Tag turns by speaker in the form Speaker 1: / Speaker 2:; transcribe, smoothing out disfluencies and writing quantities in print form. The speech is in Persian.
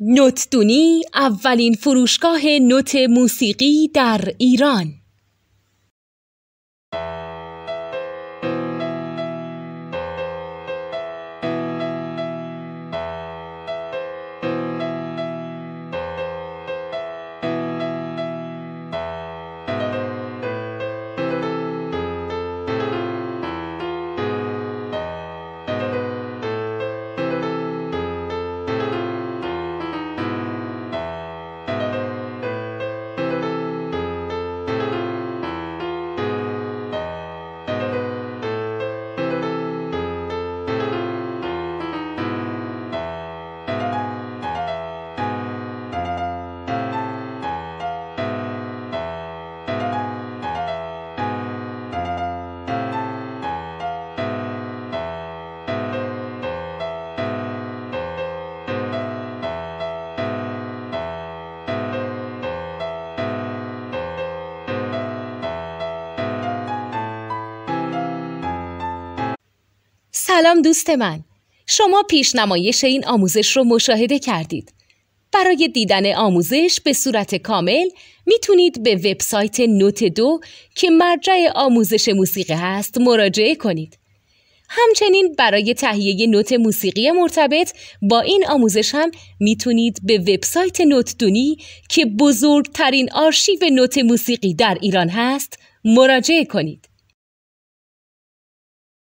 Speaker 1: نوتدونی اولین فروشگاه نوت موسیقی در ایران. سلام دوست من، شما پیشنمایش این آموزش رو مشاهده کردید. برای دیدن آموزش به صورت کامل میتونید به وبسایت نوت 2 که مرجع آموزش موسیقی هست مراجعه کنید. همچنین برای تهیه نوت موسیقی مرتبط با این آموزش هم میتونید به وبسایت نوتدونی که بزرگترین آرشیو نوت موسیقی در ایران هست مراجعه کنید.